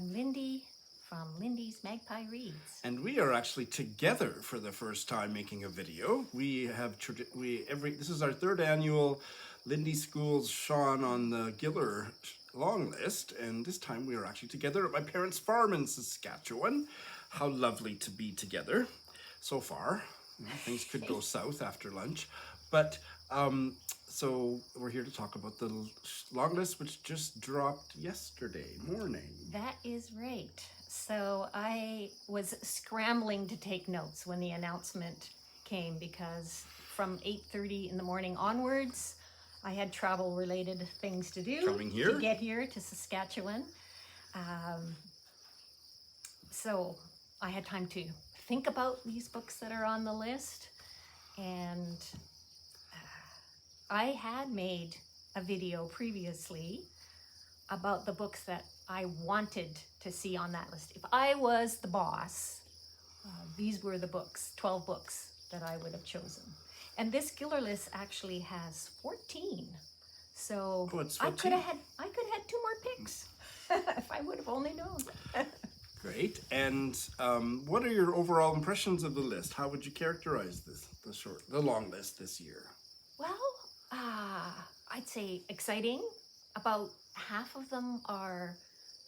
I'm Lindy from Lindy's Magpie Reads. And we are actually together for the first time making a video. This is our third annual Lindy School's Shawn on the Giller long list, and this time we are actually together at my parents' farm in Saskatchewan. How lovely to be together so far. Things could go south after lunch, but so we're here to talk about the long list, which just dropped yesterday morning. That is right. So I was scrambling to take notes when the announcement came because from 8:30 in the morning onwards, I had travel-related things to do to get here to Saskatchewan. So I had time to think about these books that are on the list, and I had made a video previously about the books that I wanted to see on that list. If I was the boss, these were the books, 12 books that I would have chosen. And this Giller list actually has 14. So I could have had 2 more picks if I would have only known. Great. And what are your overall impressions of the list? How would you characterize the long list this year? Well, I'd say exciting. About half of them are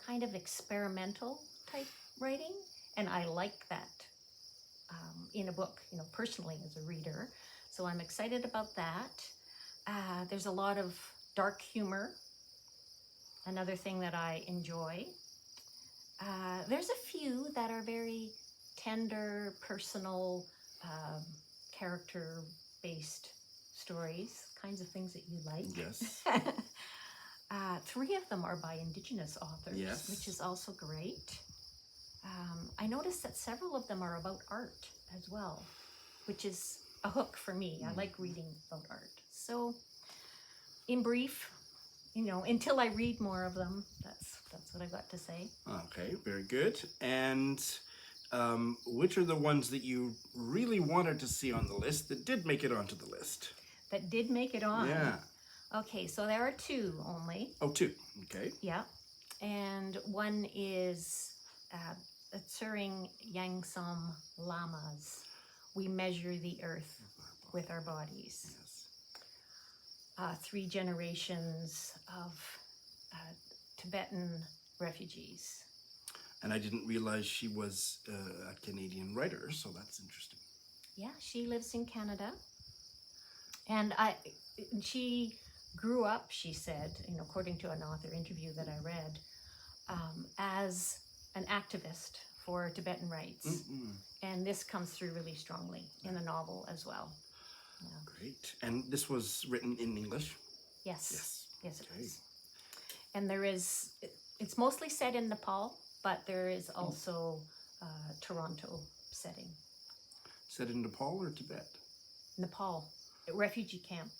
kind of experimental type writing, and I like that in a book, personally as a reader. So I'm excited about that. There's a lot of dark humor, another thing that I enjoy. There's a few that are very tender, personal, character-based stories, kinds of things that you like. Yes. 3 of them are by Indigenous authors, yes, which is also great. I noticed that several of them are about art as well, which is a hook for me. I like reading about art. So, in brief, until I read more of them, that's what I got to say. Okay, very good. And which are the ones that you really wanted to see on the list that did make it onto the list? That did make it on? Yeah. Okay, so there are 2 only. Oh, 2. Okay. Yeah. And one is the Tsering Yangzom Llamas. We measure the earth with our bodies. Yes. 3 generations of Tibetan refugees. And I didn't realize she was a Canadian writer, so that's interesting. Yeah, she lives in Canada. And she grew up, she said, according to an author interview that I read, as an activist for Tibetan rights. Mm-mm. And this comes through really strongly in the novel as well. Yeah. Great. And this was written in English? Yes. Yes, it okay. is. And it's mostly set in Nepal, but there is also Toronto setting. Set in Nepal or Tibet? Nepal. Refugee camp.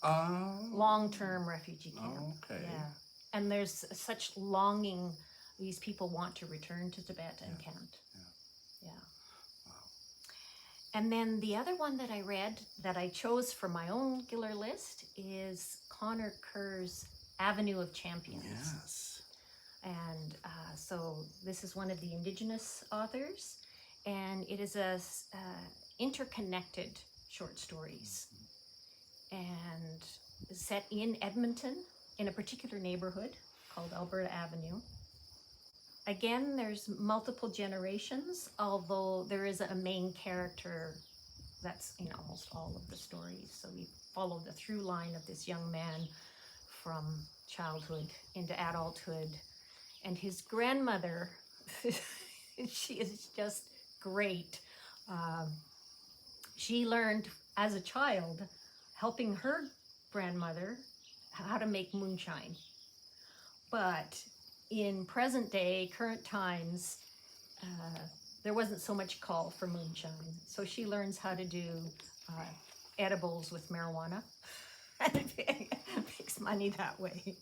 Long-term refugee camp. Okay. Yeah. And there's such longing. These people want to return to Tibet and can't. Yeah. Wow. And then the other one that I read that I chose for my own Giller list is Conor Kerr's Avenue of Champions. Yes. And so this is one of the Indigenous authors, and it is a interconnected short stories. And set in Edmonton in a particular neighborhood called Alberta Avenue. Again, there's multiple generations, although there is a main character that's in almost all of the stories. So we follow the through line of this young man from childhood into adulthood. And his grandmother, she is just great. She learned as a child helping her grandmother how to make moonshine. But in present day, current times, there wasn't so much call for moonshine. So she learns how to do edibles with marijuana and makes money that way.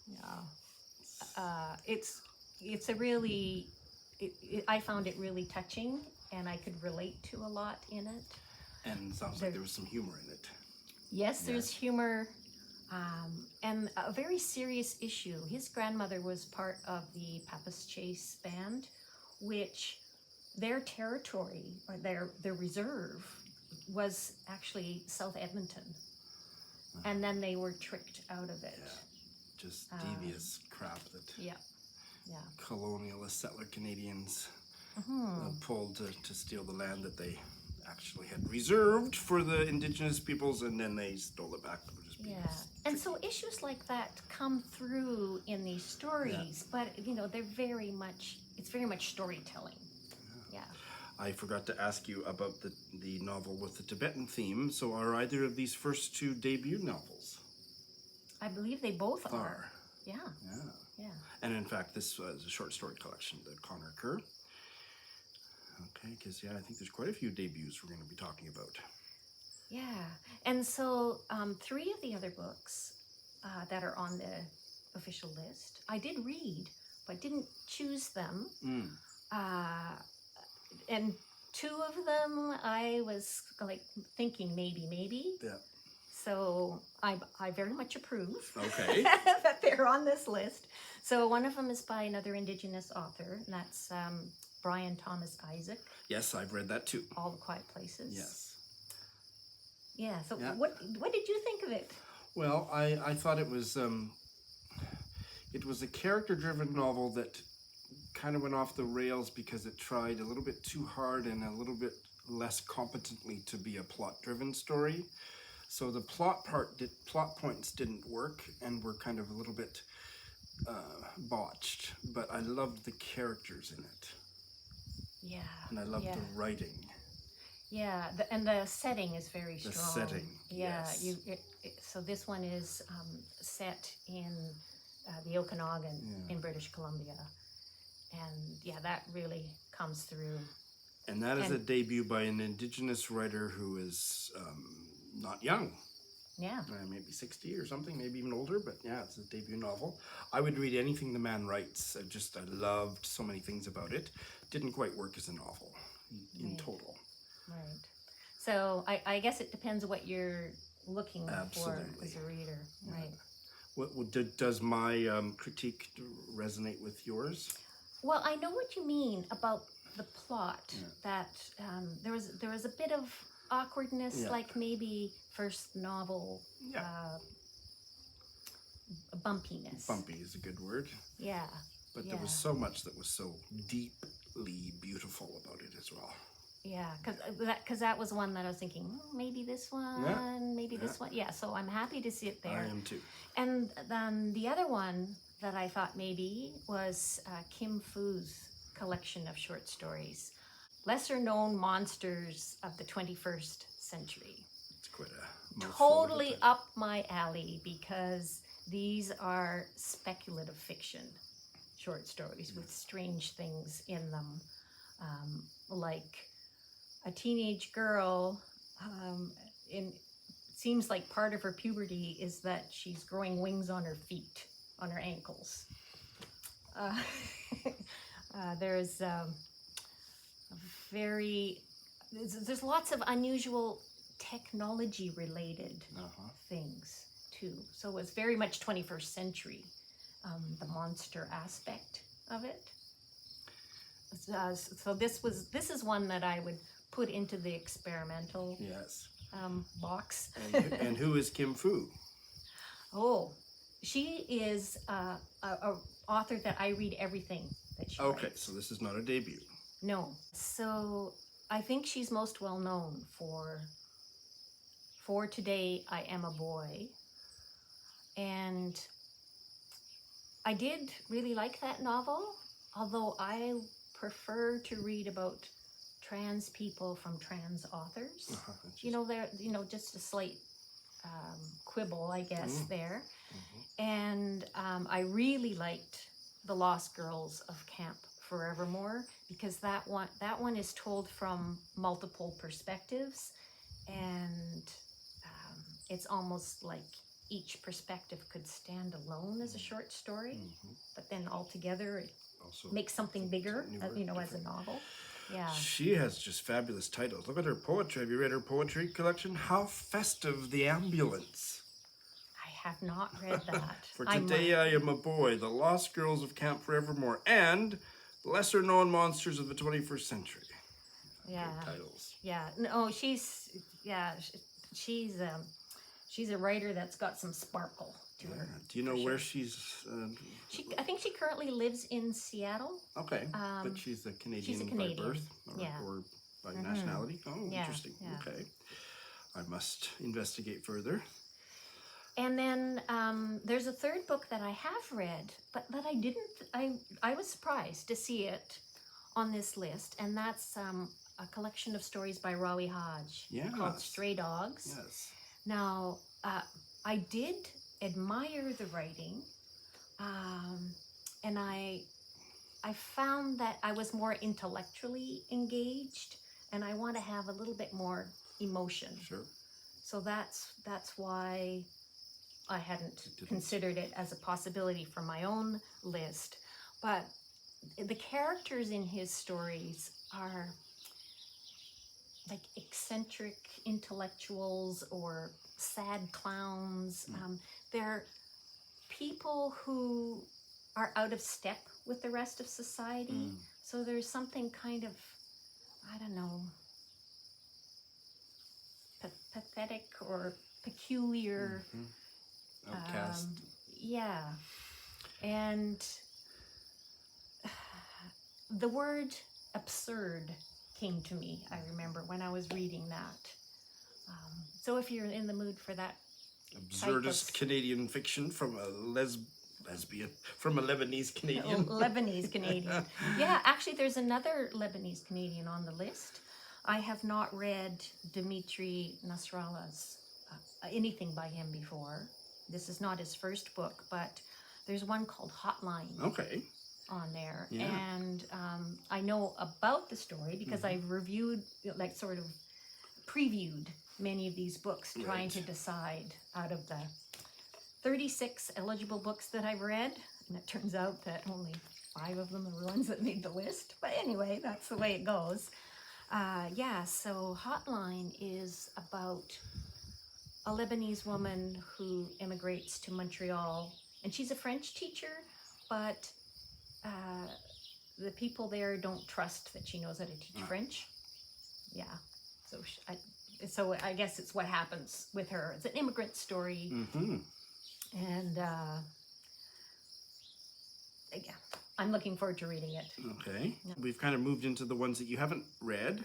Yeah. It's a really, I found it really touching, and I could relate to a lot in it. And it sounds like there was some humor in it. Yes, there's humor. And a very serious issue. His grandmother was part of the Pappas Chase band, which their territory, or their reserve, was actually South Edmonton. And then they were tricked out of it. Yeah. Just devious crap that Yeah. colonialist settler Canadians pulled to steal the land that they actually had reserved for the Indigenous peoples, and then they stole it back. Yeah, and so issues like that come through in these stories, but they're very much storytelling. Yeah. I forgot to ask you about the novel with the Tibetan theme. So are either of these first two debut novels? I believe they both are. Yeah. Yeah. And in fact, this was a short story collection, the Conor Kerr. Okay, because I think there's quite a few debuts we're going to be talking about. Yeah, and so 3 of the other books that are on the official list, I did read, but didn't choose them. And 2 of them, I was like thinking maybe. Yeah. So I very much approve. Okay. that they're on this list. So one of them is by another Indigenous author, and that's Brian Thomas Isaac. Yes, I've read that too. All the Quiet Places. Yes. Yeah, so what did you think of it? Well, I thought it was a character-driven novel that kind of went off the rails because it tried a little bit too hard and a little bit less competently to be a plot-driven story. So the plot points didn't work and were kind of a little bit botched, but I loved the characters in it. Yeah. And I loved the writing. Yeah, and the setting is very strong. The setting, yes. So this one is set in the Okanagan in British Columbia. And that really comes through. And that is a debut by an Indigenous writer who is not young. Yeah. Maybe 60 or something, maybe even older, but it's a debut novel. I would read anything the man writes. I loved so many things about it. Didn't quite work as a novel in total. Right. So I guess it depends what you're looking for as a reader. Yeah. Right. Does my critique resonate with yours? Well, I know what you mean about the plot, that there was a bit of awkwardness, like maybe first novel bumpiness. Bumpy is a good word. Yeah. But there was so much that was so deeply beautiful about it as well. Yeah, because that was one that I was thinking, maybe this one, maybe this one. Yeah, so I'm happy to see it there. I am too. And then the other one that I thought maybe was Kim Fu's collection of short stories, Lesser Known Monsters of the 21st Century. It's quite a totally up my alley because these are speculative fiction short stories with strange things in them, like a teenage girl. It seems like part of her puberty is that she's growing wings on her feet, on her ankles. There's there's lots of unusual technology related things too. So it's very much 21st century, the monster aspect of it. So this is one that I would put into the experimental box. And who is Kim Fu? Oh, she is a author that I read everything that she writes. So this is not a debut. No. So I think she's most well known for Today I Am a Boy. And I did really like that novel, although I prefer to read about trans people from trans authors. Just a slight quibble, I guess, there. And I really liked The Lost Girls of Camp Forevermore, because that one is told from multiple perspectives, and it's almost like each perspective could stand alone as a short story, but then altogether it also makes something bigger, as a novel. Yeah. She has just fabulous titles. Look at her poetry. Have you read her poetry collection? How Festive the Ambulance. I have not read that. For Today I Am a Boy, The Lost Girls of Camp Forevermore, and Lesser Known Monsters of the 21st Century. Yeah. Great titles. Yeah. No, she's a writer that's got some sparkle to her. Do you know where she's... I think she currently lives in Seattle. Okay, but she's a Canadian, she's a Canadian. by birth or by nationality? Oh, Yeah, interesting. yeah. Okay. I must investigate further. And then there's a third book that I have read, but that I didn't, I was surprised to see it on this list, and that's a collection of stories by Ravi Hage called Stray Dogs. Yes. Now, I did admire the writing, and I found that I was more intellectually engaged, and I want to have a little bit more emotion. Sure. So that's why I hadn't considered it as a possibility for my own list. But the characters in his stories are like eccentric intellectuals or sad clowns. They're people who are out of step with the rest of society. So there's something kind of, I don't know, pathetic or peculiar. Outcast. Yeah. And the word absurd came to me, I remember, when I was reading that. So if you're in the mood for that Absurdist Canadian fiction from a lesbian, from a Lebanese Canadian. Lebanese Canadian. Yeah, actually there's another Lebanese Canadian on the list. I have not read Dimitry Nasrallah's anything by him before. This is not his first book, but there's one called Hotline on there. Yeah. And I know about the story because I've reviewed, like sort of previewed many of these books, trying to decide out of the 36 eligible books that I've read. And it turns out that only 5 of them are the ones that made the list. But anyway, that's the way it goes. So Hotline is about a Lebanese woman who immigrates to Montreal, and she's a French teacher, but the people there don't trust that she knows how to teach French. Yeah, so I guess it's what happens with her. It's an immigrant story, and yeah, I'm looking forward to reading it. Okay, we've kind of moved into the ones that you haven't read.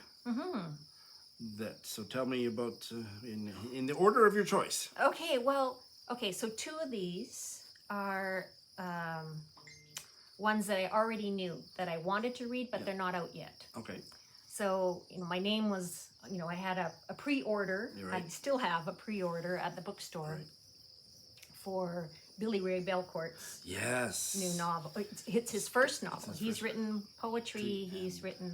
So tell me about in the order of your choice. Okay, so 2 of these are ones that I already knew that I wanted to read, but they're not out yet. Okay. So, my name was, I had a pre-order. I still have a pre-order at the bookstore for Billy Ray Belcourt's new novel. It's his first novel. He's written poetry. He's written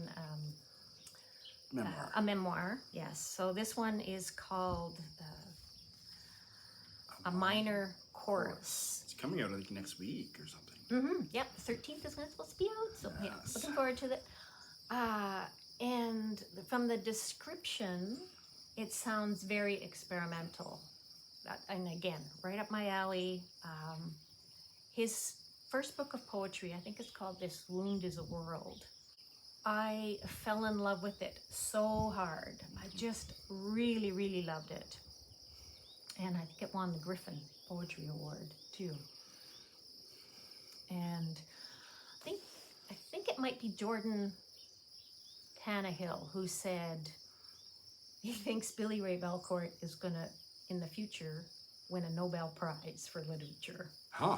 memoir. A memoir, yes. So this one is called A Minor Chorus. It's coming out, I think, next week or something. Yep, the 13th is supposed to be out. So yeah, looking forward to that. And from the description, it sounds very experimental. And again, right up my alley. His first book of poetry, I think it's called This Wound is a World. I fell in love with it so hard. I just really, really loved it. And I think it won the Griffin Poetry Award too. And I think it might be Jordan Tannehill who said he thinks Billy Ray Belcourt is gonna, in the future, win a Nobel Prize for literature. Huh.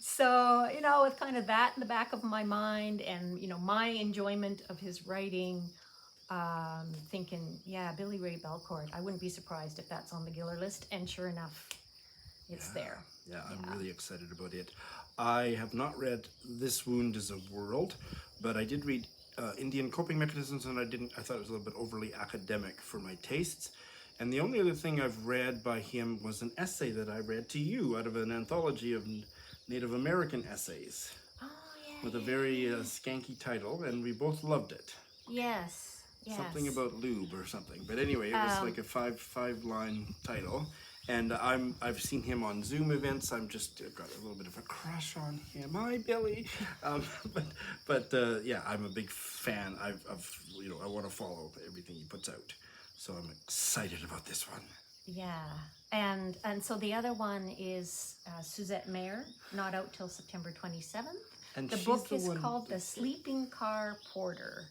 So, with kind of that in the back of my mind and, my enjoyment of his writing, thinking, Billy Ray Belcourt, I wouldn't be surprised if that's on the Giller list. And sure enough, it's there. Yeah, I'm really excited about it. I have not read This Wound is a World, but I did read Indian Coping Mechanisms, and I thought it was a little bit overly academic for my tastes. And the only other thing I've read by him was an essay that I read to you out of an anthology of Native American essays. Oh, yeah. With a very skanky title, and we both loved it. Yes. Something about lube or something. But anyway, it was like a five line title. And I've seen him on Zoom events. I've got a little bit of a crush on him. Hi, Billy. Yeah, I'm a big fan. I want to follow everything he puts out. So I'm excited about this one. Yeah, and so the other one is Suzette Mayer, not out till September 27th. And the book is called The Sleeping Car Porter.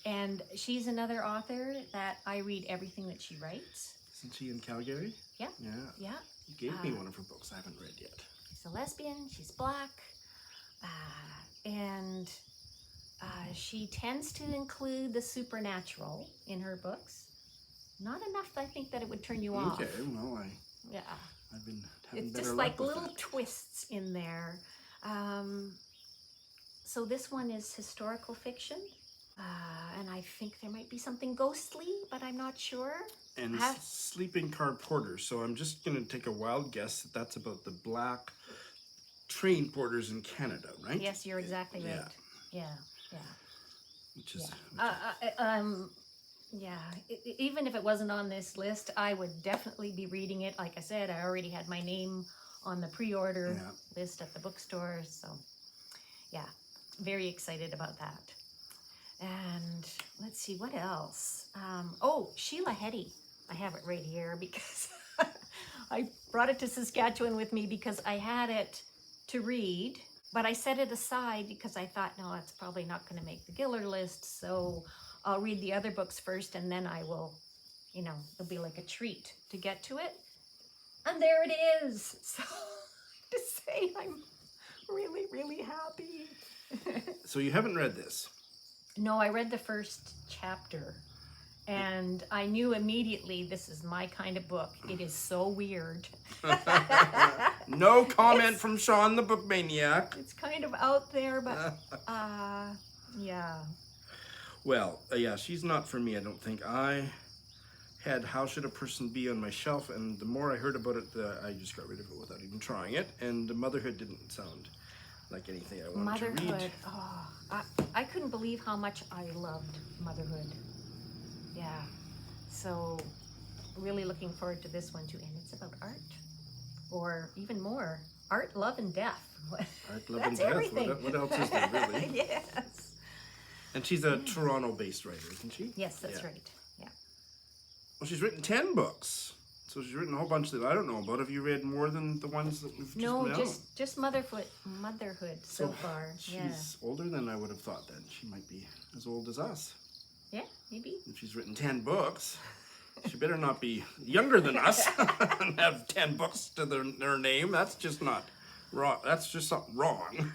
And she's another author that I read everything that she writes. Isn't she in Calgary? Yeah. Yeah. Yeah. You gave me one of her books. I haven't read yet. She's a lesbian. She's black. And she tends to include the supernatural in her books. Not enough, I think, that it would turn you off. Okay, well, yeah. I've been having it's better just luck like with little that. twists in there. So this one is historical fiction. And I think there might be something ghostly, but I'm not sure. And Sleeping Car Porter. So I'm just going to take a wild guess that that's about the black train porters in Canada, right? Yes, you're exactly right. Yeah. Which is... Even if it wasn't on this list, I would definitely be reading it. Like I said, I already had my name on the pre-order list at the bookstore. So, yeah, very excited about that. And let's see, what else? Sheila Hedy. I have it right here because I brought it to Saskatchewan with me because I had it to read, but I set it aside because I thought, no, it's probably not going to make the Giller list, so I'll read the other books first and then I will, it'll be like a treat to get to it. And there it is. So to say I'm really, really happy. So you haven't read this? No, I read the first chapter and I knew immediately this is my kind of book. It is so weird. No comment from Shawn the Book Maniac. It's kind of out there, but yeah. Well, she's not for me, I don't think. I had How Should a Person Be on my shelf, and the more I heard about it, I just got rid of it without even trying it. And Motherhood didn't sound like anything I wanted to read. Motherhood, I couldn't believe how much I loved Motherhood. Yeah, so really looking forward to this one too. And it's about art, or even more, art, love, and death. Art, love, That's and death. everything. What else is there, really? Yes. And she's a Toronto-based writer, isn't she? Yes, that's right. Yeah. Well, she's written 10 books. So she's written a whole bunch that I don't know about. Have you read more than the ones that we've just Motherhood so far. She's older than I would have thought then. She might be as old as us. Yeah, maybe. If she's written 10 books, she better not be younger than us and have 10 books to their name. That's just not wrong. That's just something wrong.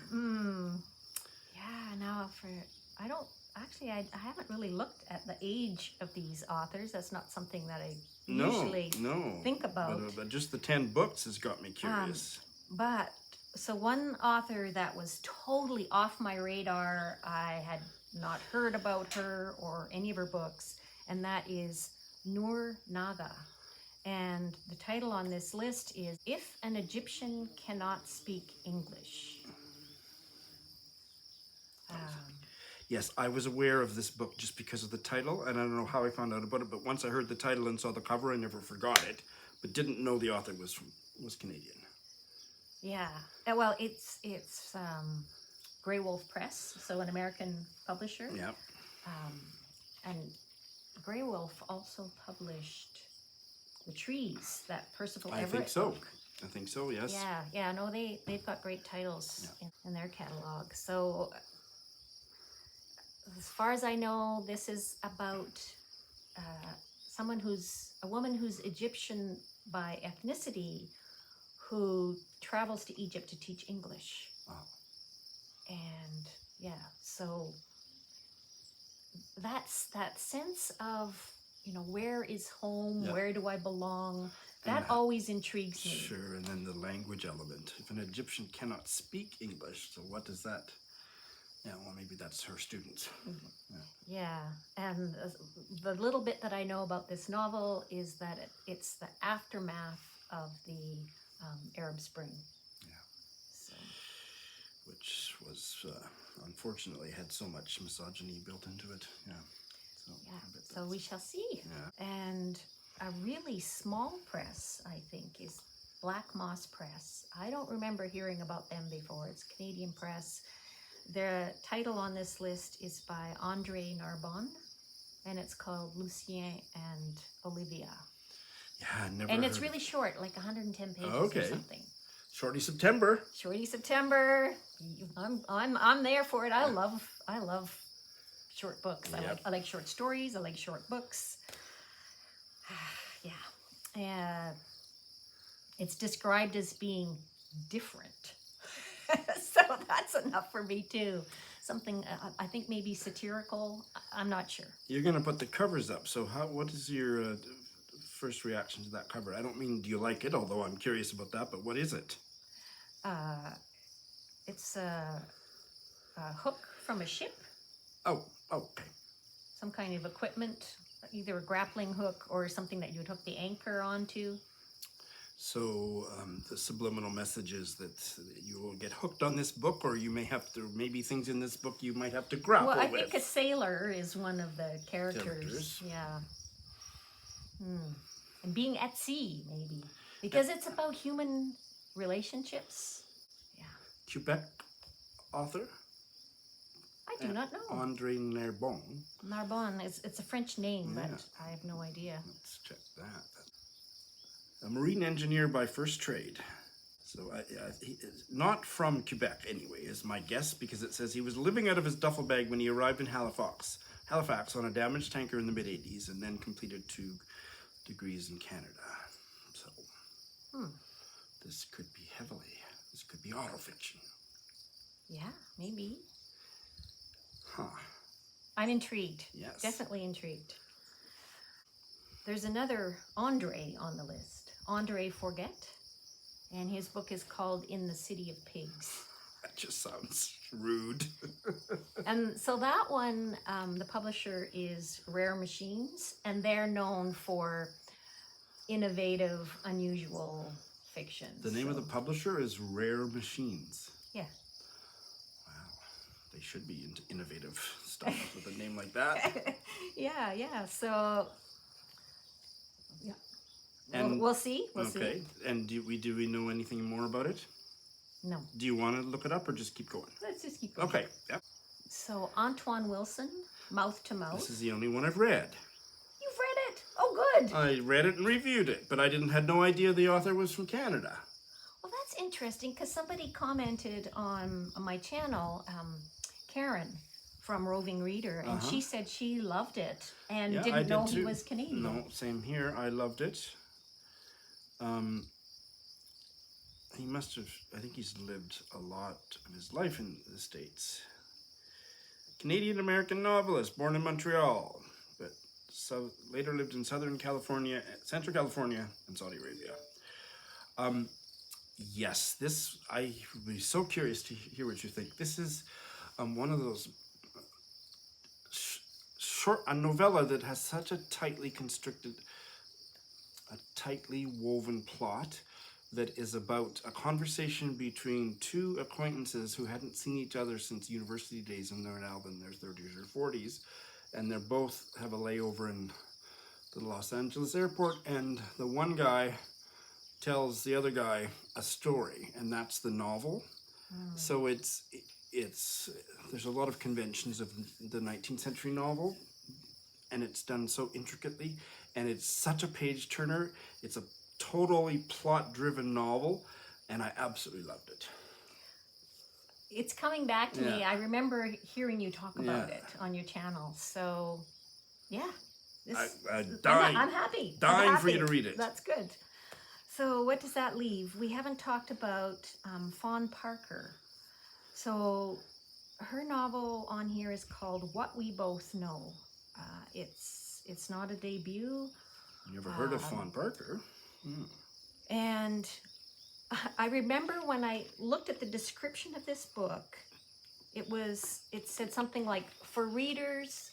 Yeah, now I haven't really looked at the age of these authors. That's not something that I usually think about. But just the 10 books has got me curious. So one author that was totally off my radar, I had not heard about her or any of her books, and that is Noor Naga. And the title on this list is If an Egyptian Cannot Speak English. Yes, I was aware of this book just because of the title, and I don't know how I found out about it, but once I heard the title and saw the cover, I never forgot it, but didn't know the author was Canadian. Yeah, well, it's Grey Wolf Press, so an American publisher. Yeah. And Grey Wolf also published The Trees, that Percival Everett book. I think so, yes. Yeah, no, they've got great titles in their catalog. So as far as I know, this is about a woman who's Egyptian by ethnicity who travels to Egypt to teach English. Oh. And so that's that sense of, where is home? Where do I belong? That always intrigues me. Sure, and then the language element. If an Egyptian cannot speak English, so what does that... Yeah, well, maybe that's her students. Yeah, and the little bit that I know about this novel is that it's the aftermath of the Arab Spring. Yeah. So. Which was, unfortunately, had so much misogyny built into it. Yeah. So we shall see. Yeah. And a really small press, I think, is Black Moss Press. I don't remember hearing about them before. It's Canadian press. The title on this list is by André Narbonne, and it's called Lucien and Olivia. Yeah, never. And it's really short, like 110 pages or something. Shorty September. Shorty September. I'm there for it. I love short books. Yep. I like short stories. I like short books. Yeah. It's described as being different. So that's enough for me too. Something, I think maybe satirical. I'm not sure. You're going to put the covers up. So what is your first reaction to that cover? I don't mean do you like it, although I'm curious about that, but what is it? It's a hook from a ship. Oh, okay. Some kind of equipment, either a grappling hook or something that you would hook the anchor onto. So the subliminal message is that you will get hooked on this book, or you may have to, maybe things in this book you might have to grapple with. Well, I think a sailor is one of the characters. Yeah. And being at sea, maybe. Because it's about human relationships. Yeah. Quebec author? I do not know. André Narbonne. Narbonne, it's a French name, Yeah. but I have no idea. Let's check that. A marine engineer by first trade. So he is not from Quebec anyway, is my guess, because it says he was living out of his duffel bag when he arrived in Halifax on a damaged tanker in the mid-80s, and then completed 2 degrees in Canada. So this could be this could be autofiction. Yeah, maybe. Huh. I'm intrigued. Yes. Definitely intrigued. There's another André on the list. André Forget, and his book is called In the City of Pigs. That just sounds rude. And so that one, the publisher is Rare Machines, and they're known for innovative, unusual fiction. The name of the publisher is Rare Machines. Yeah. Wow. They should be into innovative stuff with a name like that. Yeah. So, yeah. And we'll see. We'll okay. see. And do we know anything more about it? No. Do you want to look it up or just keep going? Let's just keep going. Okay. Yep. So Antoine Wilson, Mouth to Mouth. This is the only one I've read. You've read it? Oh, good. I read it and reviewed it, but I had no idea the author was from Canada. Well, that's interesting because somebody commented on my channel, Karen from Roving Reader, and she said she loved it and didn't know he was Canadian. No, same here. I loved it. He must have, I think he's lived a lot of his life in the States. Canadian-American novelist, born in Montreal, but later lived in Central California, and Saudi Arabia. Yes, I would be so curious to hear what you think. This is one of those a novella that has such a tightly constricted, a tightly woven plot that is about a conversation between 2 acquaintances who hadn't seen each other since university days, and they're now in their 30s or 40s, and they both have a layover in the Los Angeles airport, and the one guy tells the other guy a story, and that's the novel. So there's a lot of conventions of the 19th century novel, and it's done so intricately, and it's such a page turner. It's a totally plot-driven novel, and I absolutely loved it. It's coming back to me. I remember hearing you talk about it on your channel. So, yeah. I'm happy. Dying for you to read it. That's good. So what does that leave? We haven't talked about Fawn Parker. So her novel on here is called What We Both Know. It's not a debut. Never heard of Fawn Parker. And I remember when I looked at the description of this book, it said something like, for readers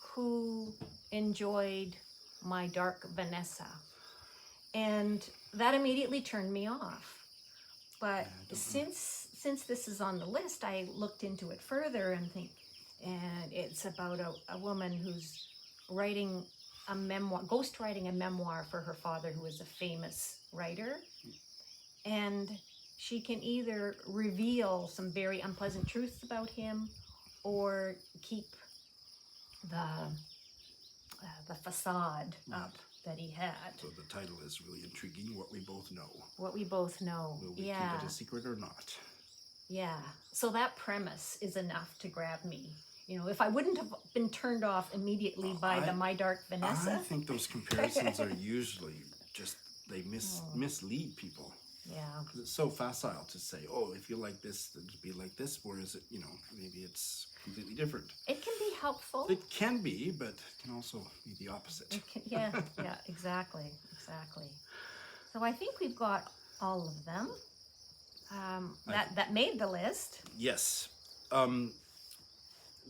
who enjoyed my dark Vanessa. And that immediately turned me off. But since this is on the list, I looked into it further and it's about a woman who's writing a memoir, ghostwriting a memoir for her father, who was a famous writer. And she can either reveal some very unpleasant truths about him or keep the facade up that he had. So the title is really intriguing, What We Both Know. What We Both Know. Will we Yeah. keep it a secret or not? Yeah. So that premise is enough to grab me. You know, if I wouldn't have been turned off immediately by the My Dark Vanessa. I think those comparisons are usually just, they mislead people. Yeah. Because it's so facile to say, oh, if you like this, then it'd be like this, whereas, maybe it's completely different. It can be helpful. It can be, but it can also be the opposite. Yeah, exactly. So I think we've got all of them that made the list. Yes.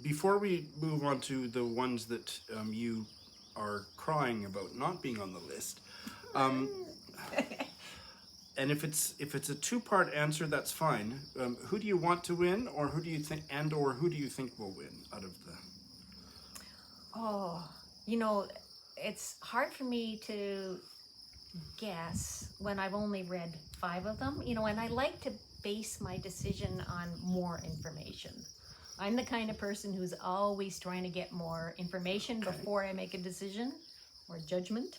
Before we move on to the ones that you are crying about not being on the list, and if it's a two-part answer, that's fine. Who do you want to win, or who do you think, who do you think will win out of the? Oh, it's hard for me to guess when I've only read 5 of them. And I like to base my decision on more information. I'm the kind of person who's always trying to get more information before I make a decision or judgment.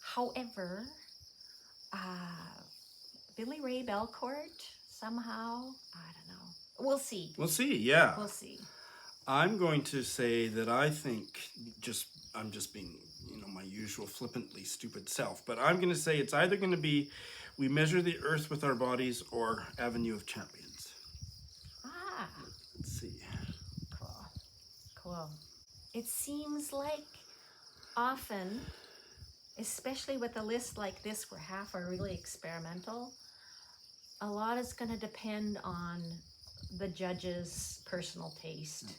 However, Billy Ray Belcourt, somehow, I don't know. We'll see. We'll see, yeah. We'll see. I'm going to say that I think, I'm just being, my usual flippantly stupid self, but I'm going to say it's either going to be We Measure the Earth with Our Bodies or Avenue of Champions. Let's see. Cool. It seems like often, especially with a list like this where half are really experimental, a lot is going to depend on the judge's personal taste.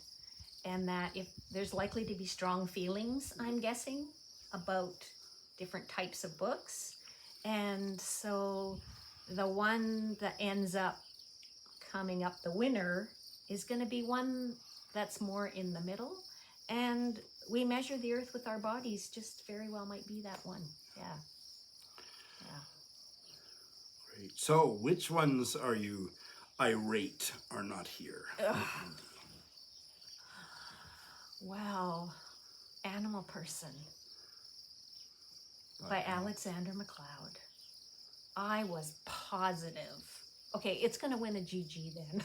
And that if there's likely to be strong feelings, I'm guessing, about different types of books. And so the one that ends up coming up the winner is going to be one that's more in the middle. And We Measure the Earth with Our Bodies just very well might be that one. Yeah. Great. So which ones are you irate are not here? Well, Animal Person by Alexander MacLeod. I was positive. Okay, it's going to win a GG then.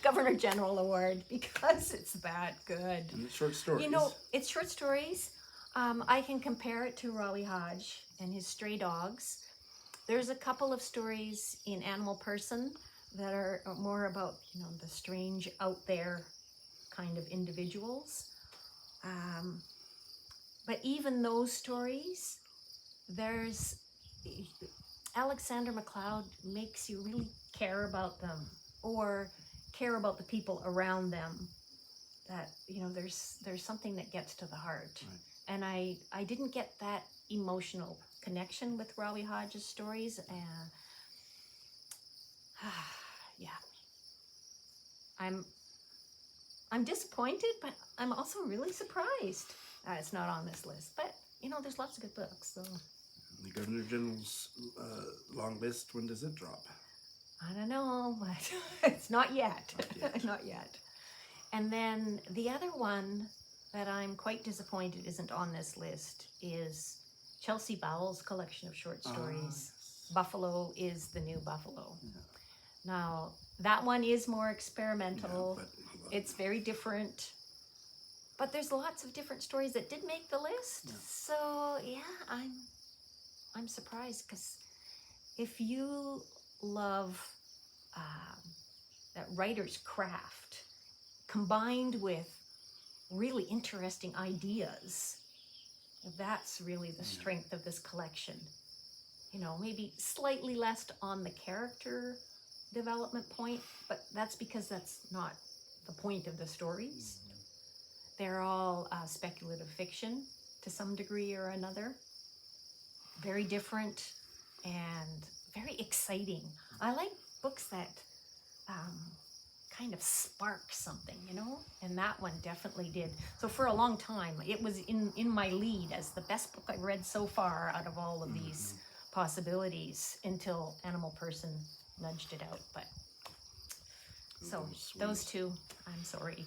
Governor General Award, because it's that good. And it's short stories. It's short stories. I can compare it to Ravi Hage and his Stray Dogs. There's a couple of stories in Animal Person that are more about, the strange out there kind of individuals. But even those stories, Alexander MacLeod makes you really care about them, or care about the people around them. That, there's something that gets to the heart. Right. And I didn't get that emotional connection with Ravi Hage's stories. And I'm disappointed, but I'm also really surprised. It's not on this list, but there's lots of good books. So the Governor General's long list, when does it drop? I don't know, but it's not yet. Not yet. And then the other one that I'm quite disappointed isn't on this list is Chelsea Bowell's collection of short stories. Yes. Buffalo is the New Buffalo. Yeah. Now, that one is more experimental. It's very different. But there's lots of different stories that did make the list. Yeah. So, I'm surprised, because if you love that writer's craft combined with really interesting ideas, that's really the strength of this collection. Maybe slightly less on the character development point, but that's because that's not the point of the stories. They're all speculative fiction to some degree or another. Very different and very exciting. I like books that kind of spark something, you know? And that one definitely did. So for a long time, it was in my lead as the best book I've read so far out of all of these possibilities until Animal Person nudged it out. But so those two, I'm sorry.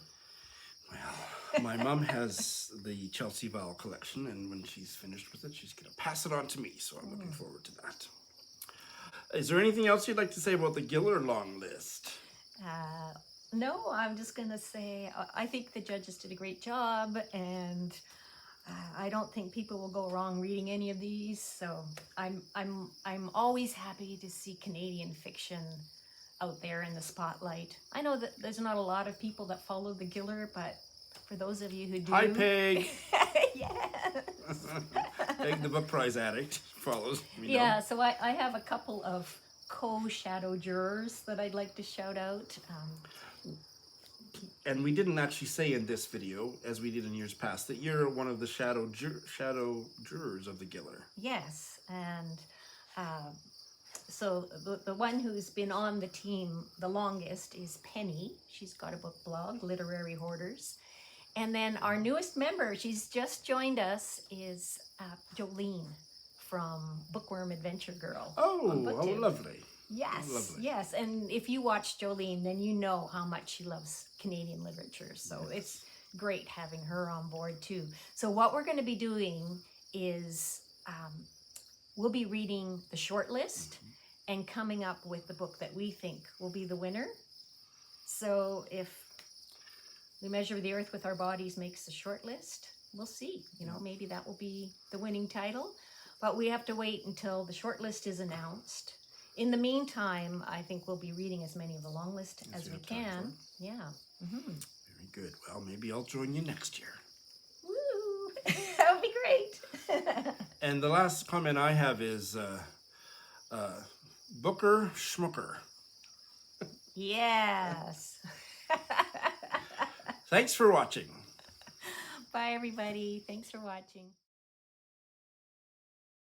Well, my mom has the Chelsea Vowel collection, and when she's finished with it, she's going to pass it on to me, so I'm looking forward to that. Is there anything else you'd like to say about the Giller long list? No, I'm just going to say I think the judges did a great job, and I don't think people will go wrong reading any of these. So I'm always happy to see Canadian fiction out there in the spotlight. I know that there's not a lot of people that follow the Giller, but for those of you who do... Hi, Peg! Yes! Peg, the book prize addict, follows me. Yeah, so I have a couple of co-shadow jurors that I'd like to shout out. And we didn't actually say in this video, as we did in years past, that you're one of the shadow jurors of the Giller. Yes, and so the one who's been on the team the longest is Penny. She's got a book blog, Literary Hoarders. And then our newest member, she's just joined us, is Jolene from Bookworm Adventure Girl. Oh, how lovely. Yes, lovely. Yes. And if you watch Jolene, then you know how much she loves Canadian literature. So it's great having her on board too. So what we're going to be doing is we'll be reading the short list and coming up with the book that we think will be the winner. So if We Measure the Earth with Our Bodies makes the short list, we'll see. You know, maybe that will be the winning title. But we have to wait until the short list is announced. In the meantime, I think we'll be reading as many of the long list as we can. Yeah. Mm-hmm. Very good. Well, maybe I'll join you next year. Woo! That would be great. And the last comment I have is Booker Schmucker. Yes. Thanks for watching. Bye, everybody. Thanks for watching.